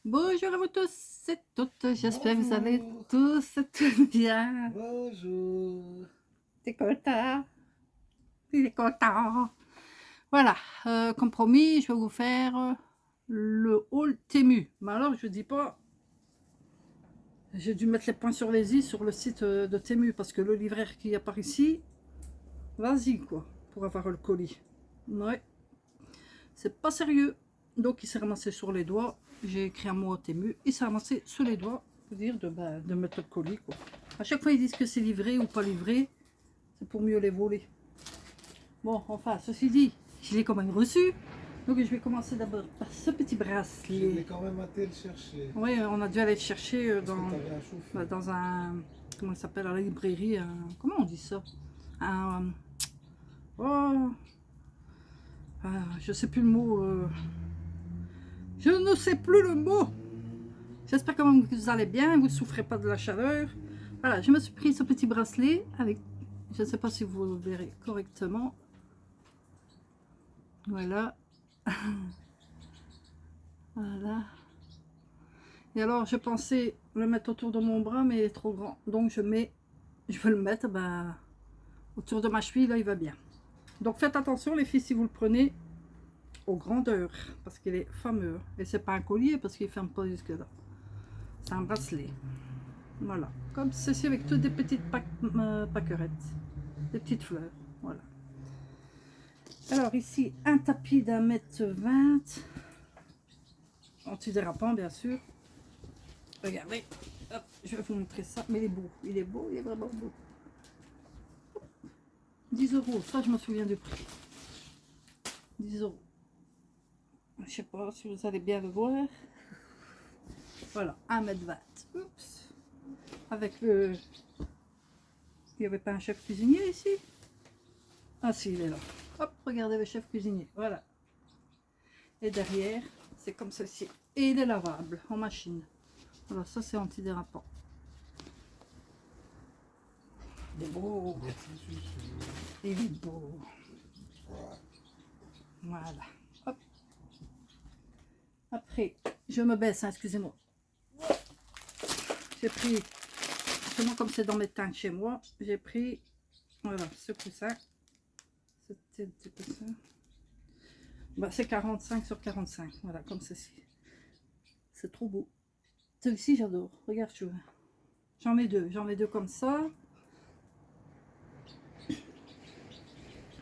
Bonjour à vous tous et toutes, j'espère que vous allez Bonjour. tous et toutes bien. Bonjour. T'es content? Il est content. Voilà, comme promis, je vais vous faire le haul Temu. Mais alors, je dis pas, j'ai dû mettre les points sur les i sur le site de Temu parce que le libraire qui est par ici, vas-y quoi, pour avoir le colis. Ouais, c'est pas sérieux. Donc il s'est ramassé sur les doigts. J'ai écrit un mot à Temu, il s'est ramassé sur les doigts pour dire de mettre le colis quoi. À chaque fois ils disent que c'est livré ou pas livré, c'est pour mieux les voler. Bon, enfin, ceci dit, je l'ai quand même reçu. Donc je vais commencer d'abord par ce petit Je l'ai bracelet. quand même été le chercher. Oui, on a dû aller le chercher Parce que t'avais un chauffeur. dans un... Comment il s'appelle à la librairie comment on dit ça un, oh, je sais plus le mot. Je ne sais plus le mot. J'espère quand même que vous allez bien, vous ne souffrez pas de la chaleur. Voilà, je me suis pris ce petit bracelet avec, je ne sais pas si vous le verrez correctement. Voilà. Voilà. Et alors, je pensais le mettre autour de mon bras, mais il est trop grand. Donc, je vais le mettre autour de ma cheville, là, il va bien. Donc, faites attention, les filles, si vous le prenez aux grandeurs, parce qu'il est fameux. Et c'est pas un collier, parce qu'il ne ferme pas jusque là. C'est un bracelet. Voilà. Comme ceci, avec toutes des petites pâquerettes. Des petites fleurs. Voilà. Alors, ici, un tapis d'1,20 m. Antidérapant, bien sûr. Regardez. Hop, je vais vous montrer ça. Mais il est beau. Il est beau, il est vraiment beau. 10 €, ça je me souviens du prix. 10 €. Je sais pas si vous allez bien le voir. Voilà, 1,20 m. Oups. Avec le... Il n'y avait pas un chef cuisinier ici? Ah si, il est là. Hop, regardez le chef cuisinier. Voilà. Et derrière, c'est comme ceci. Et il est lavable en machine. Voilà, ça c'est antidérapant. Il est beau. Il est beau. Voilà. Hop. Après, je me baisse, hein, excusez-moi. J'ai pris, justement comme c'est dans mes teintes chez moi, j'ai pris, voilà, ce coussin. C'était du coussin. Bah, c'est 45 sur 45, voilà, comme ceci. C'est trop beau. Celui-ci, j'adore. Regarde, tu vois. J'en ai deux comme ça.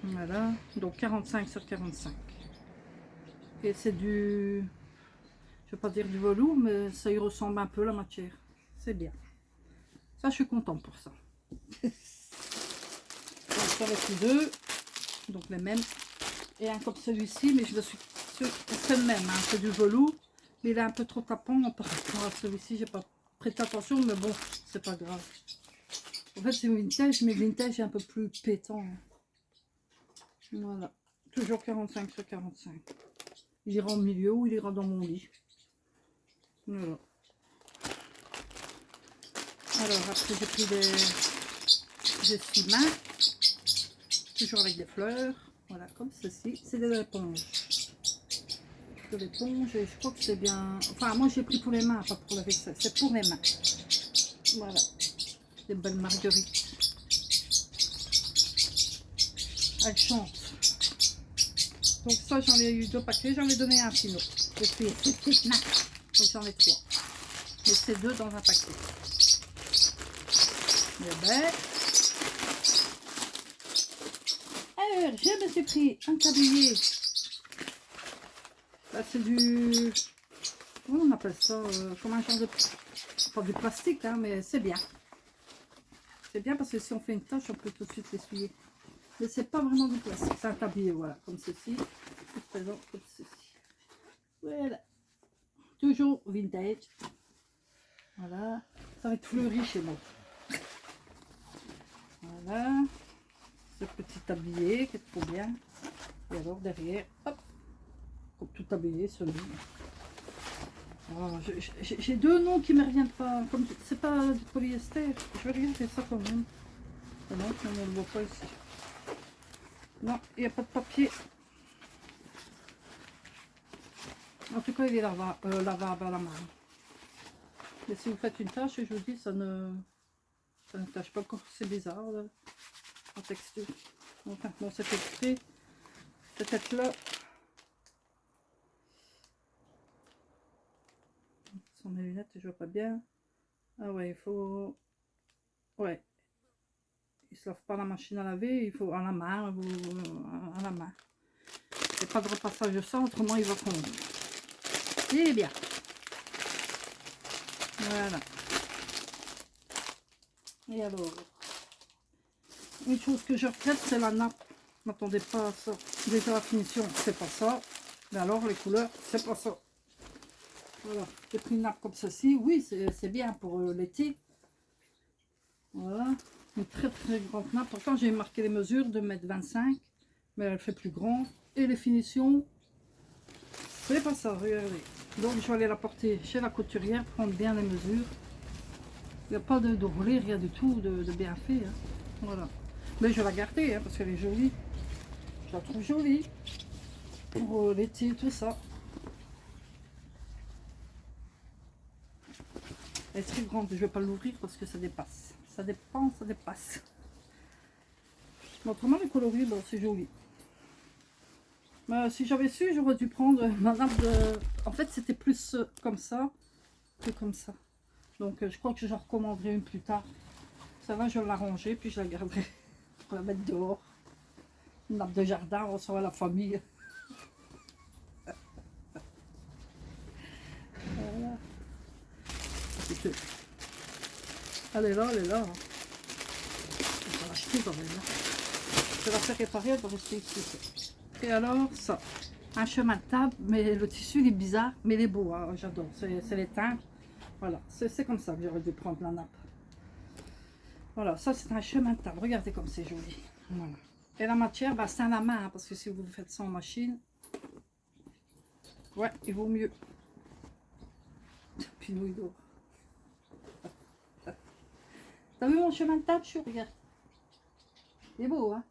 Voilà, donc 45 sur 45. Et c'est du, je vais pas dire du velours, mais ça y ressemble un peu la matière. C'est bien. Ça, je suis contente pour ça. Donc, j'en ai pris deux, donc les mêmes. Et un comme celui-ci, mais je me suis sûre que c'est le même, hein, c'est du velours. Mais il est un peu trop tapant par rapport à celui-ci. J'ai pas prêté attention, mais bon, c'est pas grave. En fait, c'est vintage, mais vintage est un peu plus pétant. Voilà. Toujours 45 sur 45. Il ira au milieu ou il ira dans mon lit. Voilà. Alors, après, j'ai pris des essuie-mains. Toujours avec des fleurs. Voilà, comme ceci. C'est de l'éponge. De l'éponge, et je crois que c'est bien. Enfin, moi, j'ai pris pour les mains, pas pour la vaisselle. C'est pour les mains. Voilà. Des belles marguerites. Elle chante. Donc ça, j'en ai eu 2 paquets. J'en ai donné un sinon. J'ai pris ces petites mains. Donc j'en ai 3. Mais c'est 2 dans un paquet. Et ben. Alors, je me suis pris un tablier. Là, c'est du... Comment on appelle ça comme un genre de... Pas du plastique, hein, mais c'est bien. C'est bien parce que si on fait une tâche, on peut tout de suite l'essuyer. Mais c'est pas vraiment du plastique, c'est un tablier, voilà, comme ceci. Tout présent comme ceci. Voilà. Toujours vintage. Voilà. Ça va être fleuri chez moi. Voilà. Ce petit tablier qui est trop bien. Et alors derrière, hop, comme tout tablier, celui. Oh, j'ai 2 noms qui ne me reviennent pas. Comme c'est pas du polyester, je vais regarder ça quand même. Ah non, on ne le voit pas ici. Non, il n'y a pas de papier. En tout cas, il est lavable à la main. Mais si vous faites une tâche, je vous dis, ça ne tâche pas encore. C'est bizarre, là, en texture. Enfin, bon, c'est exprès. Peut-être là. Sans mes lunettes, je vois pas bien. Ah ouais, il faut... Ouais. Il se lave pas à la machine à laver, il faut à la main, à la main. Il n'y a pas de repassage de sang, autrement il va fondre. Il est bien. Voilà. Et alors, une chose que je regrette, c'est la nappe. N'attendez pas à ça. Déjà la finition, c'est pas ça. Mais alors les couleurs, c'est pas ça. Voilà. J'ai pris une nappe comme ceci. Oui, c'est bien pour l'été. Voilà. Une très très grande nappe. Pourtant, j'ai marqué les mesures de 1,25 m. Mais elle fait plus grand. Et les finitions, c'est pas ça. Regardez. Donc, je vais aller la porter chez la couturière, prendre bien les mesures. Il n'y a pas de rouler, rien du tout, de bien fait. Hein. Voilà. Mais je vais la garder hein, parce qu'elle est jolie. Je la trouve jolie. Pour l'été, tout ça. Elle est très grande. Je ne vais pas l'ouvrir parce que ça dépasse. Ça dépend, ça dépasse. Mais autrement, les coloris, bon, c'est joli. Mais si j'avais su, j'aurais dû prendre ma nappe de... En fait, c'était plus comme ça que comme ça. Donc, je crois que j'en recommanderai une plus tard. Ça va, je vais la ranger, puis je la garderai pour la mettre dehors. Une nappe de jardin, on sera la famille. Voilà. Elle est là, elle est là. Je vais l'acheter quand même. Je vais la faire réparer, elle va rester ici. Et alors, ça. Un chemin de table, mais le tissu il est bizarre, mais il est beau, hein, j'adore. C'est les teintes. Voilà, c'est comme ça que j'aurais dû prendre la nappe. Voilà, ça c'est un chemin de table. Regardez comme c'est joli. Voilà. Et la matière, bah, c'est à la main, hein, parce que si vous faites ça en machine, ouais, il vaut mieux. Puis nous, il dort. T'as vu mon chemin de table, regarde. Il est beau, hein.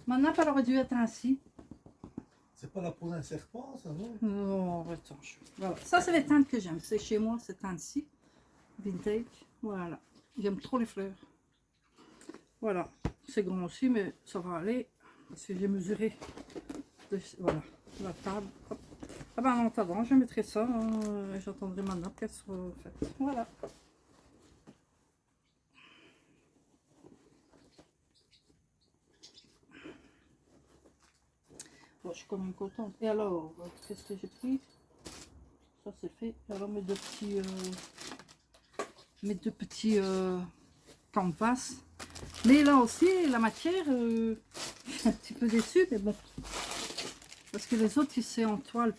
Ma nappe, elle aurait dû être ainsi. C'est pas la peau d'un serpent, ça, non? Non, attends. Voilà. Ça, c'est les teintes que j'aime. C'est chez moi, cette teinte-ci. Vintage. Voilà. J'aime trop les fleurs. Voilà. C'est grand aussi, mais ça va aller. Parce que j'ai mesuré. Voilà. La table. Hop. Ah ben, en attendant, je mettrai ça. J'attendrai ma nappe qu'elle soit faite. Voilà. Bon, je suis quand même contente. Et alors, qu'est-ce que j'ai pris? Ça, c'est fait. Et alors, mes deux petits canvas. Mais là aussi, la matière, je suis un petit peu déçue, mais bon. Parce que les autres, c'est en toile.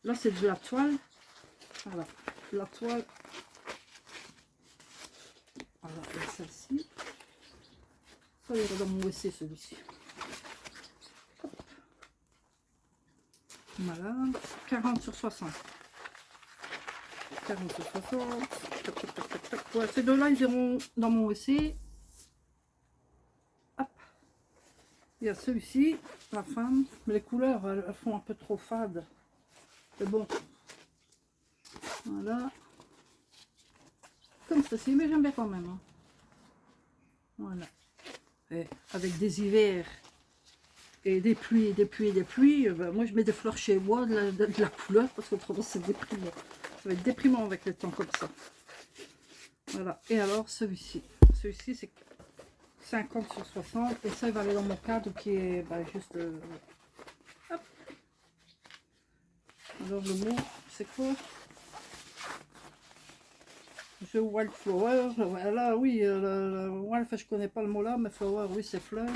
Là, c'est de la toile. Voilà, la toile. Voilà, et celle-ci. Ça, il est dans mon WC, celui-ci. Voilà, 40 sur 60. 40 sur 60. Tac, tac, tac, tac, tac. Ouais, ces deux-là, ils iront dans mon WC. Hop. Il y a celui-ci, la femme. Mais les couleurs, elles font un peu trop fades. Mais bon. Voilà. Comme ceci, mais j'aime bien quand même. Hein. Voilà. Et avec des hivers et des pluies, et des pluies, et des pluies, ben moi je mets des fleurs chez moi, de la couleur, parce qu'autrement c'est déprimant. Ça va être déprimant avec le temps comme ça. Voilà. Et alors celui-ci. Celui-ci c'est 50 sur 60. Et ça il va aller dans mon cadre qui est ben, juste... hop. Alors le mot, c'est quoi? The Wildflower. Voilà, oui, le wild, je connais pas le mot là, mais flower, oui, c'est fleur.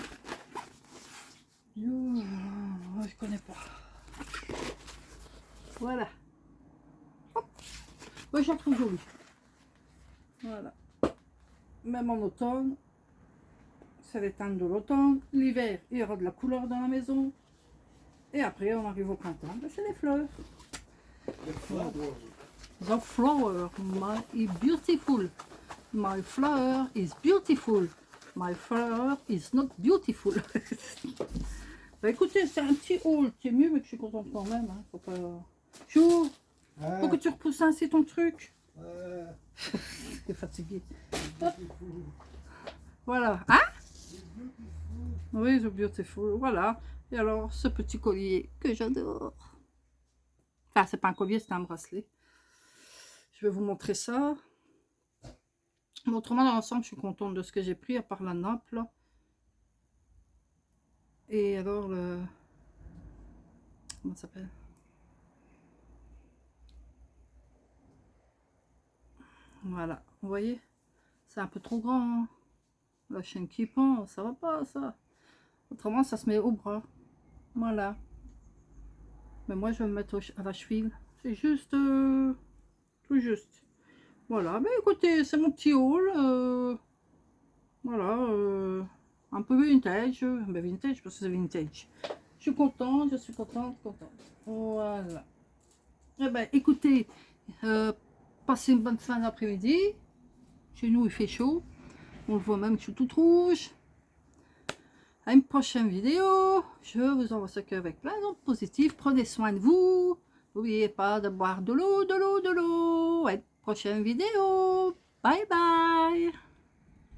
Je connais pas. Voilà. Hop. Ouais, je la trouve jolie. Voilà. Même en automne, c'est les teintes de l'automne. L'hiver, il y aura de la couleur dans la maison. Et après, on arrive au printemps. C'est les fleurs. Les fleurs, The flower, my beautiful. My flower is beautiful. My flower is not beautiful. Bah écoutez, c'est un petit haul qui est mieux, mais que je suis contente quand même. Hein. Faut pas... Chou, Ah, faut que tu repousses ainsi ton truc. ah, T'es fatigué. beautiful. Voilà. Hein? Oui, The Beautiful. Voilà. Et alors, ce petit collier que j'adore. Enfin, c'est pas un collier, c'est un bracelet. Je vais vous montrer ça. Mais autrement, dans l'ensemble, je suis contente de ce que j'ai pris, à part la nappe, là. Et alors, le... Comment ça s'appelle? Voilà. Vous voyez? C'est un peu trop grand, hein. La chaîne qui pend, ça va pas, ça. Autrement, ça se met au bras. Voilà. Mais moi, je vais me mettre à la cheville. C'est juste... tout juste. Voilà. Mais écoutez, c'est mon petit haul. Voilà. Un peu vintage. Mais vintage, parce que c'est vintage. Je suis contente, je suis contente, contente. Voilà. Eh ben, écoutez, passez une bonne fin d'après-midi. Chez nous, il fait chaud. On le voit même que je suis toute rouge. À une prochaine vidéo. Je vous envoie ce cœur avec plein d'ondes positives. Prenez soin de vous. N'oubliez pas de boire de l'eau, de l'eau, de l'eau. À une prochaine vidéo. Bye bye.